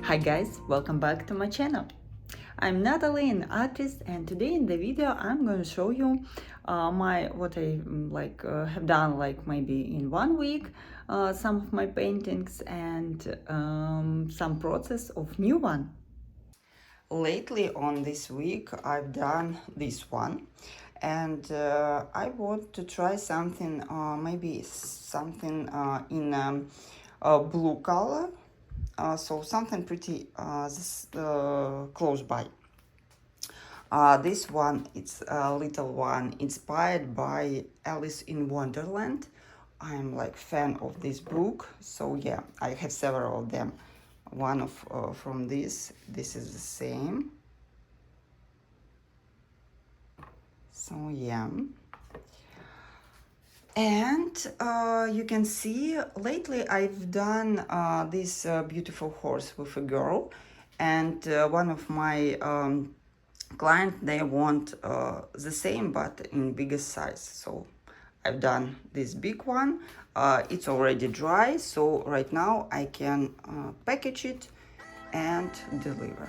Hi guys, welcome back to my channel. I'm Natalie, an artist, and today in the video I'm going to show you what I have done like maybe in 1 week, some of my paintings and some process of new one. Lately on this week I've done this one, and I want to try something, maybe something in a blue color. So something pretty close by. This one, it's a little one inspired by Alice in Wonderland. I'm like fan of this book, so yeah, I have several of them. One of from this is the same. So yeah. And you can see lately I've done this beautiful horse with a girl, and one of my client, they want the same but in bigger size, so I've done this big one. It's already dry, so right now I can package it and deliver.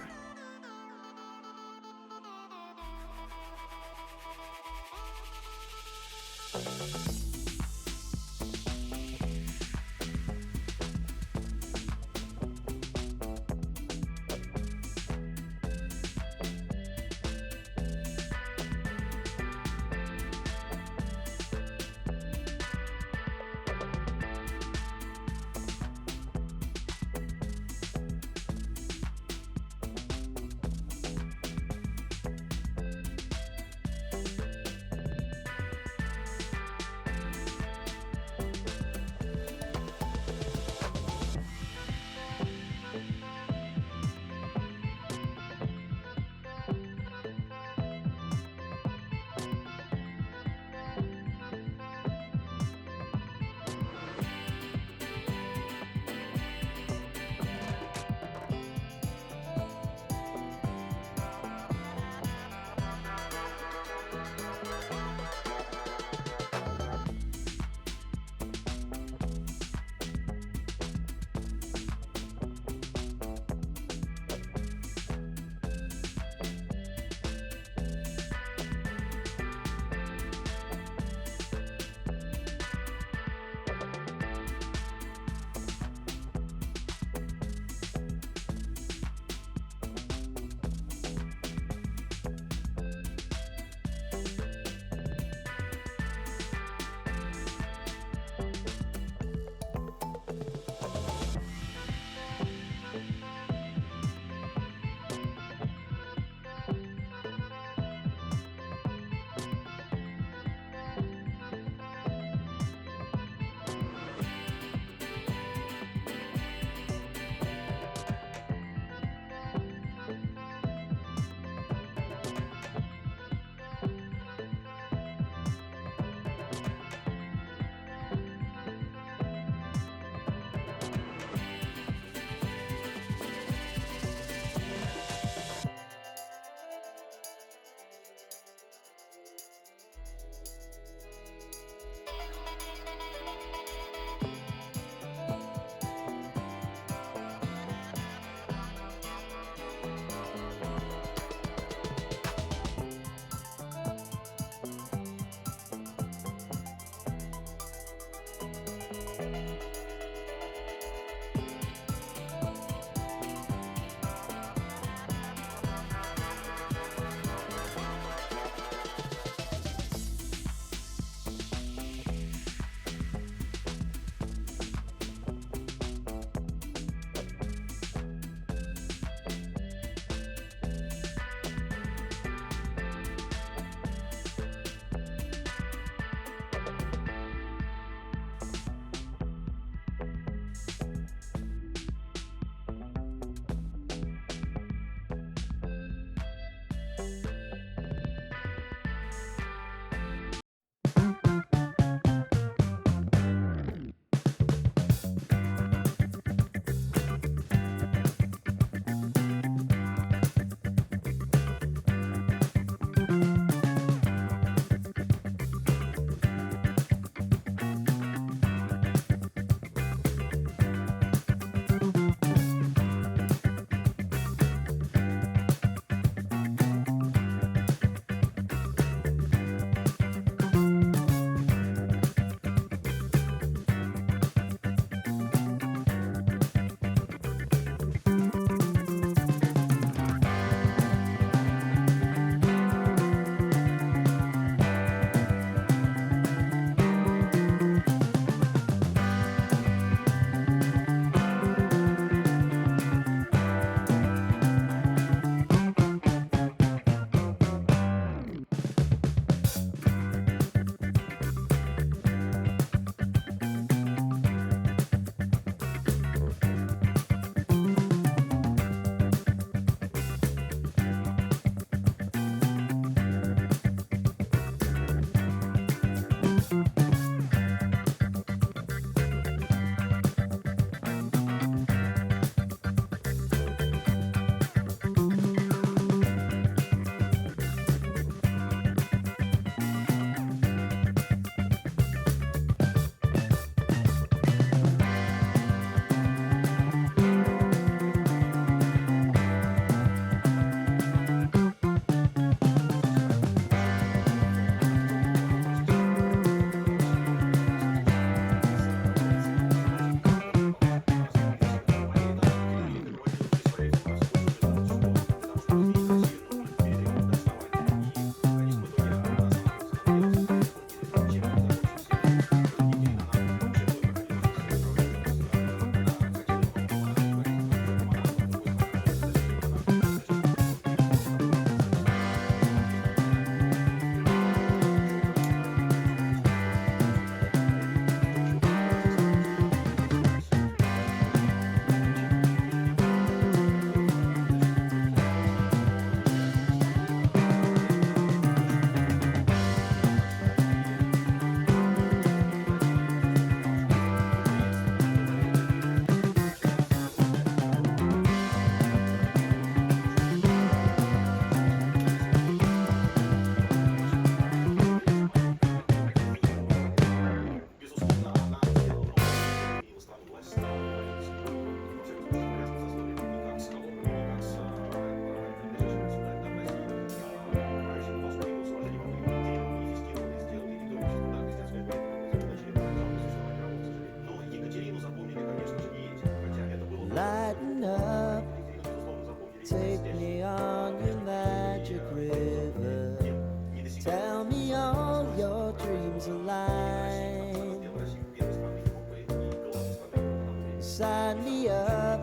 sign me up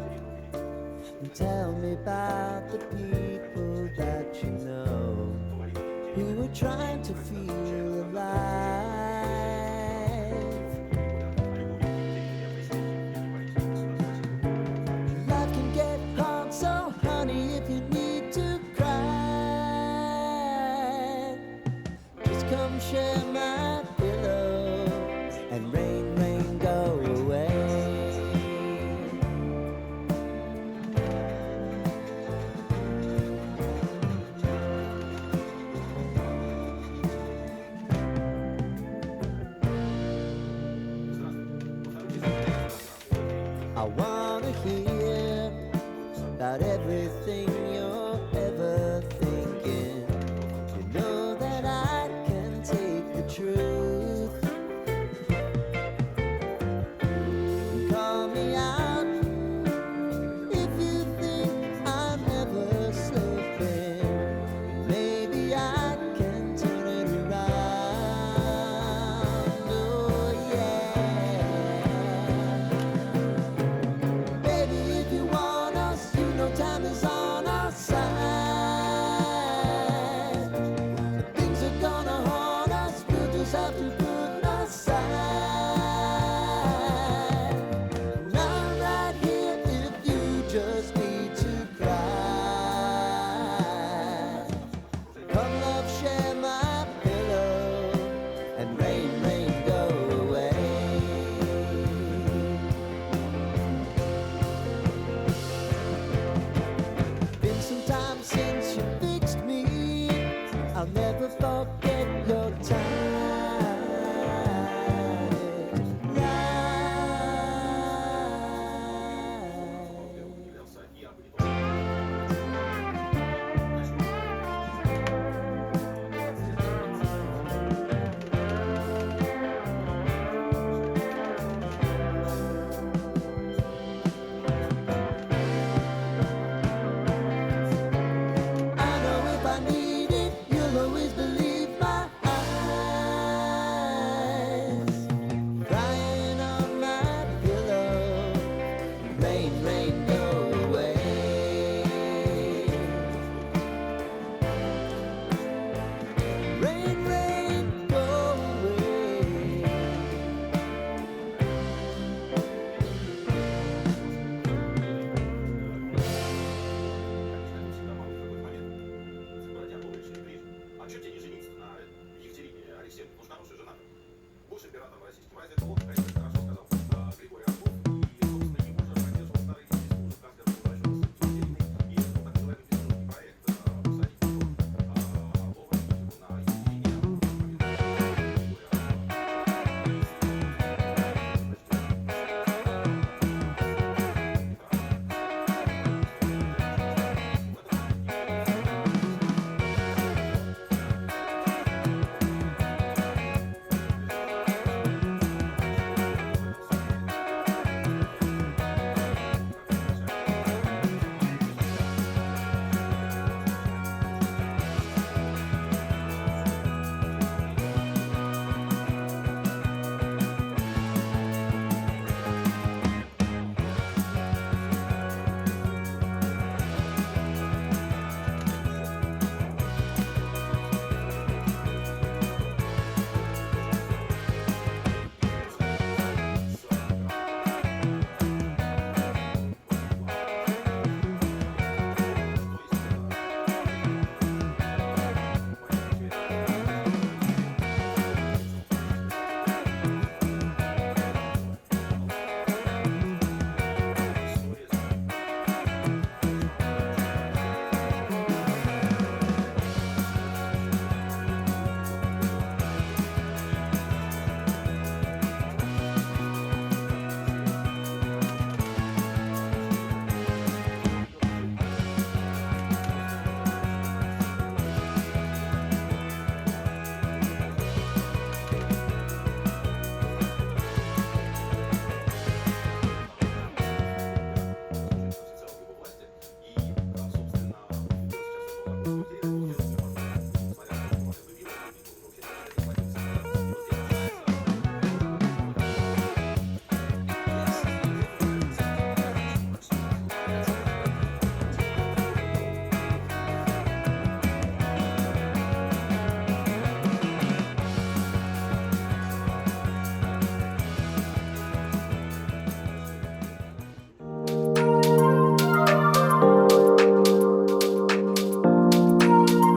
and tell me about the people that you know who are trying to feel alive. Life can get hard, so honey, if you need to cry, just come share my pillow and rain, rain, go away. I wanna hear about everything you're